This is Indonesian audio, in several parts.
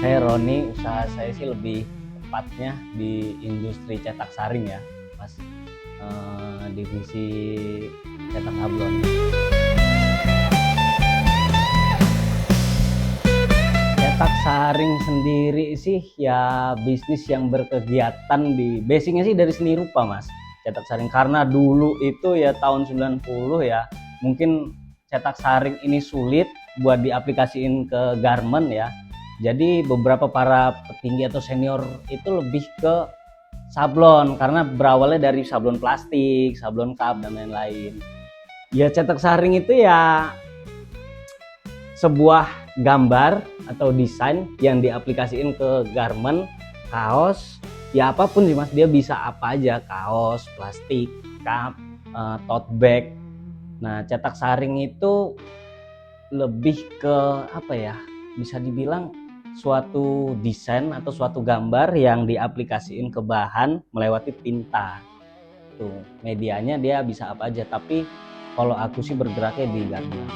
Saya Roni, usaha saya sih lebih tepatnya di industri cetak saring ya, Mas. Divisi cetak sablon. Cetak saring sendiri sih ya bisnis yang berkegiatan di basicnya sih dari seni rupa, Mas. Cetak saring karena dulu itu ya tahun 90 ya, mungkin cetak saring ini sulit buat diaplikasiin ke garment ya. Jadi beberapa para petinggi atau senior itu lebih ke sablon karena berawalnya dari sablon plastik, sablon cup dan lain-lain. Ya cetak saring itu ya sebuah gambar atau desain yang diaplikasiin ke garment, kaos, ya apapun sih Mas, dia bisa apa aja, kaos, plastik, cup, tote bag. Nah, cetak saring itu lebih ke apa ya? Bisa dibilang suatu desain atau suatu gambar yang diaplikasiin ke bahan melewati tinta. Tuh, medianya dia bisa apa aja, tapi kalau aku sih bergeraknya di garment.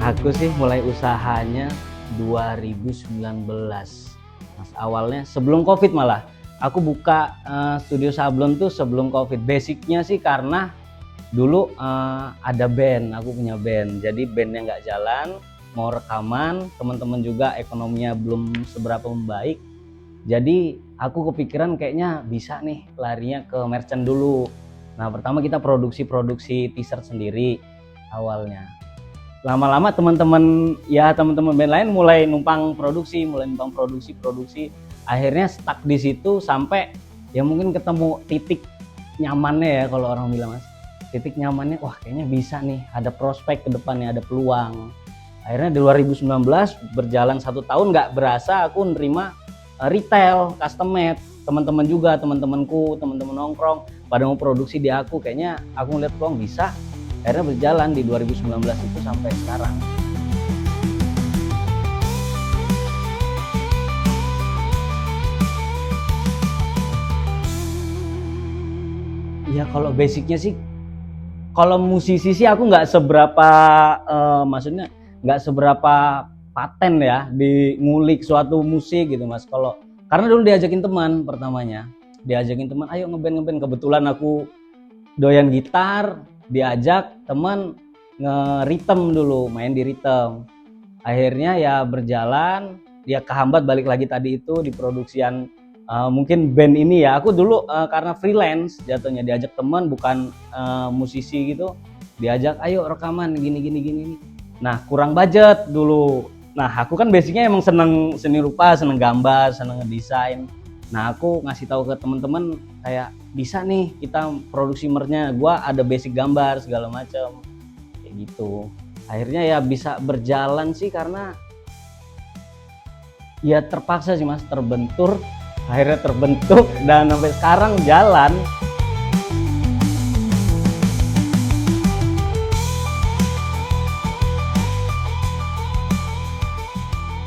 Aku sih mulai usahanya 2019. Mas, awalnya sebelum Covid malah. Aku buka studio sablon tuh sebelum Covid. Basicnya sih karena dulu ada band, aku punya band. Jadi bandnya nggak jalan, mau rekaman, teman-teman juga ekonominya belum seberapa membaik. Jadi aku kepikiran kayaknya bisa nih larinya ke merchant dulu. Nah, pertama kita produksi t-shirt sendiri awalnya. Lama-lama teman-teman band lain mulai numpang produksi. Akhirnya stuck di situ sampai ya mungkin ketemu titik nyamannya ya kalau orang bilang Mas. Titik nyamannya, wah kayaknya bisa nih, ada prospek ke depannya, ada peluang. Akhirnya di 2019 berjalan 1 tahun nggak berasa aku nerima retail, custom made. Teman-teman juga, teman-temanku, teman-teman nongkrong pada mau produksi di aku, kayaknya aku ngeliat peluang bisa. Akhirnya berjalan di 2019 itu sampai sekarang. Ya kalau basicnya sih, kalau musisi sih aku nggak seberapa, maksudnya nggak seberapa paten ya di ngulik suatu musik gitu Mas. Karena dulu diajakin teman pertamanya, ayo ngeband. Kebetulan aku doyan gitar, diajak teman nge-ritem dulu, main di ritem. Akhirnya ya berjalan, dia kehambat balik lagi tadi itu di produksian mungkin band ini ya. Aku dulu karena freelance jatuhnya, diajak teman bukan musisi gitu, diajak ayo rekaman gini. Nah, kurang budget dulu. Nah, aku kan basicnya emang seneng seni rupa, seneng gambar, seneng ngedesain. Nah, aku ngasih tahu ke teman-teman kayak bisa nih kita produksi merchnya, gua ada basic gambar segala macam kayak gitu. Akhirnya ya bisa berjalan sih karena ya terpaksa sih Mas, akhirnya terbentuk dan sampai sekarang jalan.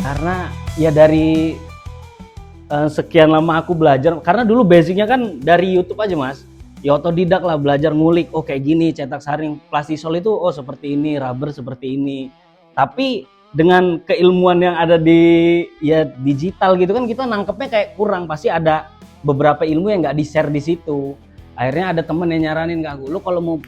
Karena ya dari sekian lama aku belajar, karena dulu basicnya kan dari YouTube aja Mas, ya otodidak lah, belajar ngulik, oh kayak gini cetak saring plastisol itu, oh seperti ini, rubber seperti ini. Tapi dengan keilmuan yang ada di ya digital gitu kan, kita nangkepnya kayak kurang, pasti ada beberapa ilmu yang nggak di share di situ. Akhirnya ada temen yang nyaranin ke aku, lu kalau mau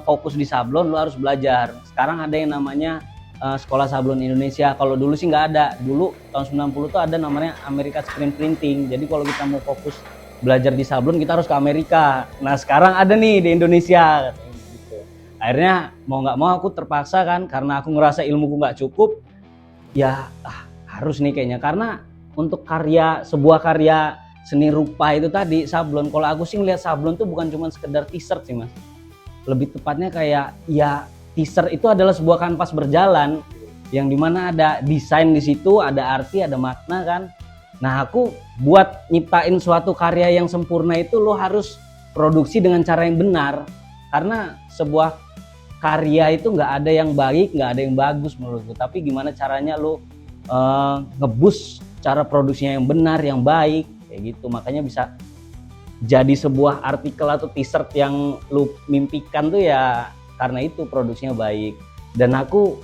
fokus di sablon lu harus belajar. Sekarang ada yang namanya Sekolah Sablon Indonesia. Kalau dulu sih nggak ada. Dulu tahun 90 tuh ada namanya Amerika Screen Printing. Jadi kalau kita mau fokus belajar di sablon kita harus ke Amerika. Nah sekarang ada nih di Indonesia. Gitu. Akhirnya mau nggak mau aku terpaksa kan, karena aku ngerasa ilmuku nggak cukup. Ya harus nih kayaknya. Karena untuk sebuah karya seni rupa itu tadi sablon. Kalau aku sih ngeliat sablon tuh bukan cuma sekedar t-shirt sih Mas. Lebih tepatnya kayak ya t-shirt itu adalah sebuah kanvas berjalan yang dimana ada desain di situ, ada arti, ada makna kan. Nah aku buat nyiptain suatu karya yang sempurna itu lo harus produksi dengan cara yang benar, karena sebuah karya itu nggak ada yang baik, nggak ada yang bagus menurutku, tapi gimana caranya lo ngebus cara produksinya yang benar, yang baik kayak gitu. Makanya bisa jadi sebuah artikel atau t-shirt yang lu mimpikan tuh ya karena itu produksinya baik. Dan aku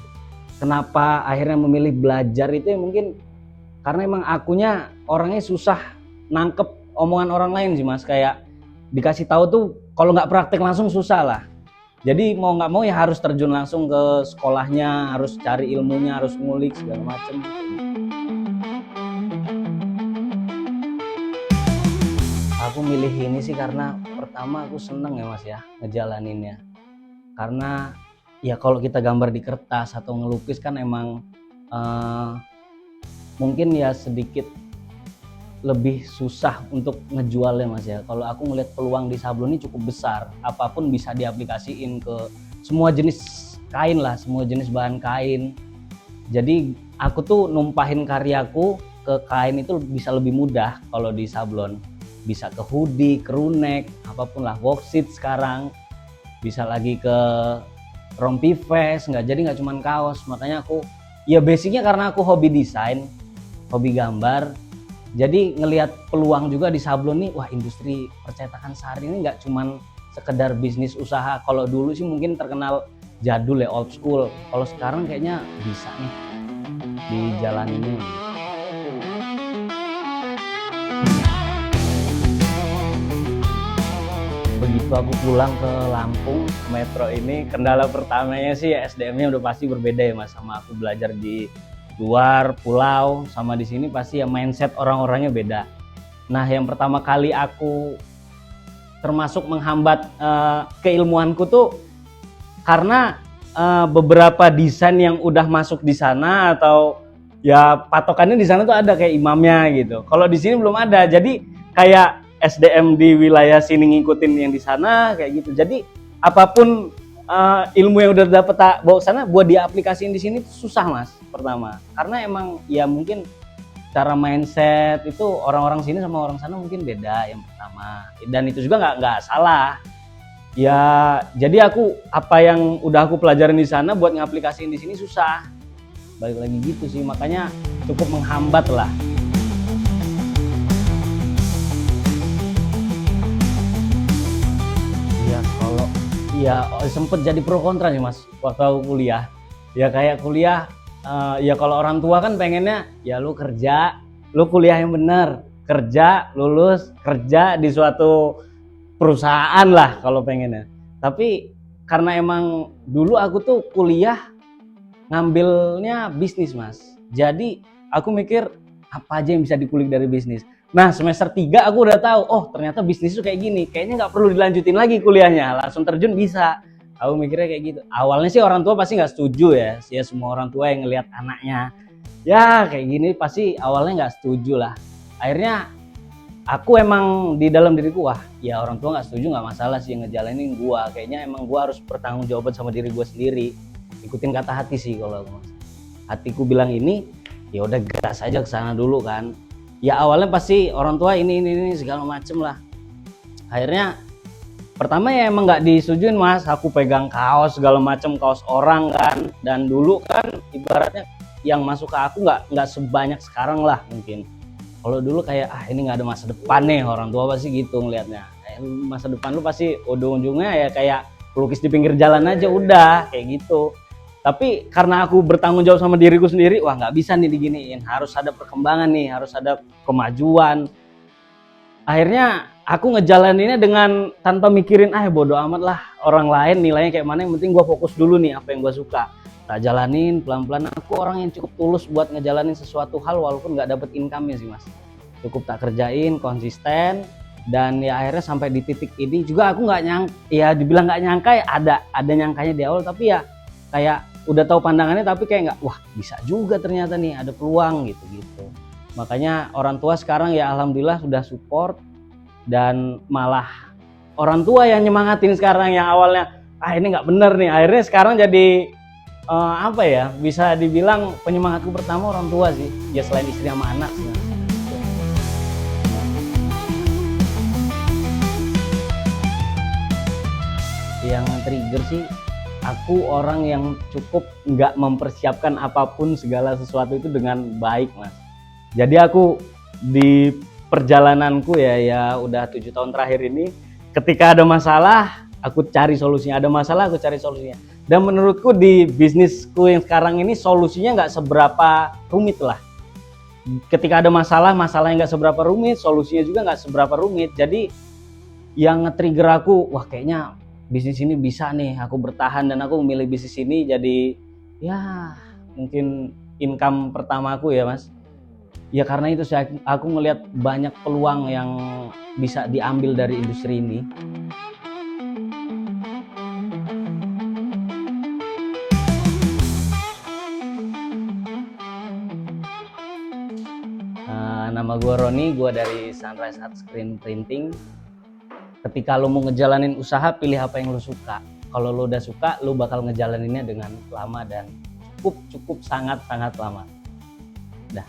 kenapa akhirnya memilih belajar itu ya mungkin karena emang akunya orangnya susah nangkep omongan orang lain sih Mas, kayak dikasih tahu tuh kalau nggak praktek langsung susah lah. Jadi mau nggak mau ya harus terjun langsung ke sekolahnya, harus cari ilmunya, harus ngulik segala macem. Aku milih ini sih karena pertama aku seneng ya Mas ya ngejalaninnya. Karena ya kalau kita gambar di kertas atau ngelukis kan emang mungkin ya sedikit lebih susah untuk ngejualnya Mas ya. Kalau aku ngeliat peluang di sablon ini cukup besar, apapun bisa diaplikasiin ke semua jenis kain lah, semua jenis bahan kain. Jadi aku tuh numpahin karyaku ke kain itu bisa lebih mudah kalau di sablon. Bisa ke hoodie, crewneck, apapun lah, worksheet sekarang. Bisa lagi ke rompi vest, jadi nggak cuma kaos. Makanya aku, ya basicnya karena aku hobi desain, hobi gambar. Jadi ngelihat peluang juga di sablon nih, wah industri percetakan sehari ini nggak cuma sekedar bisnis usaha. Kalau dulu sih mungkin terkenal jadul ya, old school. Kalau sekarang kayaknya bisa nih dijalanin. Begitu aku pulang ke Lampung Metro ini, kendala pertamanya sih ya SDM-nya udah pasti berbeda ya Mas, sama aku belajar di luar pulau sama di sini pasti ya mindset orang-orangnya beda. Nah yang pertama kali aku termasuk menghambat keilmuanku tuh karena beberapa desain yang udah masuk di sana atau ya patokannya di sana tuh ada kayak imamnya gitu. Kalau di sini belum ada, jadi kayak SDM di wilayah sini ngikutin yang di sana kayak gitu. Jadi apapun ilmu yang udah dapet bawa sana buat diaplikasiin di sini susah Mas pertama. Karena emang ya mungkin cara mindset itu orang-orang sini sama orang sana mungkin beda yang pertama. Dan itu juga nggak salah. Ya jadi aku apa yang udah aku pelajarin di sana buat ngaplikasiin di sini susah. Balik lagi gitu sih, makanya cukup menghambat lah. Ya sempet jadi pro kontra nih Mas waktu aku kuliah. Ya kayak kuliah ya kalau orang tua kan pengennya ya lu kerja, lu kuliah yang bener, kerja, lulus, kerja di suatu perusahaan lah kalau pengennya. Tapi karena emang dulu aku tuh kuliah ngambilnya bisnis Mas. Jadi aku mikir apa aja yang bisa dikulik dari bisnis. Nah semester 3 aku udah tahu, oh ternyata bisnis itu kayak gini, kayaknya nggak perlu dilanjutin lagi kuliahnya, langsung terjun bisa. Aku mikirnya kayak gitu. Awalnya sih orang tua pasti nggak setuju ya, semua orang tua yang ngelihat anaknya ya kayak gini pasti awalnya nggak setuju lah. Akhirnya aku emang di dalam diriku, wah ya orang tua nggak setuju nggak masalah sih ngejalanin gua, kayaknya emang gua harus bertanggung jawab sama diri gua sendiri, ikutin kata hati sih kalau aku. Hatiku bilang ini, ya udah gas aja ke sana dulu kan. Ya awalnya pasti orang tua ini segala macem lah. Akhirnya pertama ya emang nggak disetujuin Mas, aku pegang kaos segala macem, kaos orang kan. Dan dulu kan ibaratnya yang masuk ke aku nggak sebanyak sekarang lah mungkin. Kalau dulu kayak ini nggak ada masa depan nih, orang tua pasti gitu ngelihatnya. Masa depan lu pasti ujung-ujungnya ya kayak pelukis di pinggir jalan aja udah kayak gitu. Tapi karena aku bertanggung jawab sama diriku sendiri, wah nggak bisa nih diginiin, harus ada perkembangan nih, harus ada kemajuan. Akhirnya aku ngejalaninnya dengan tanpa mikirin bodo amat lah orang lain nilainya kayak mana, yang penting gue fokus dulu nih apa yang gue suka. Tak jalanin pelan-pelan. Aku orang yang cukup tulus buat ngejalanin sesuatu hal walaupun nggak dapet income-nya sih Mas. Cukup tak kerjain, konsisten, dan ya akhirnya sampai di titik ini juga aku nggak nyangka, ya dibilang nggak nyangka ya ada nyangkanya di awal, tapi ya kayak udah tahu pandangannya tapi kayak nggak, wah bisa juga ternyata nih ada peluang gitu. Makanya orang tua sekarang ya alhamdulillah sudah support, dan malah orang tua yang nyemangatin sekarang, yang awalnya ini nggak bener nih, akhirnya sekarang jadi apa ya, bisa dibilang penyemangatku pertama orang tua sih ya, selain istri sama anak sih. Yang trigger sih, aku orang yang cukup nggak mempersiapkan apapun segala sesuatu itu dengan baik Mas. Jadi aku di perjalananku ya udah 7 tahun terakhir ini, ketika ada masalah aku cari solusinya. Ada masalah aku cari solusinya. Dan menurutku di bisnisku yang sekarang ini solusinya nggak seberapa rumit lah. Ketika ada masalah, masalahnya nggak seberapa rumit, solusinya juga nggak seberapa rumit. Jadi yang nge-trigger aku, wah kayaknya bisnis ini bisa nih, aku bertahan dan aku memilih bisnis ini jadi ya mungkin income pertama aku ya Mas. Ya karena itu aku ngelihat banyak peluang yang bisa diambil dari industri ini. Nama gue Roni, gue dari Sunrise Art Screen Printing. Ketika lo mau ngejalanin usaha, pilih apa yang lo suka. Kalau lo udah suka, lo bakal ngejalaninnya dengan lama dan cukup sangat lama. Dah.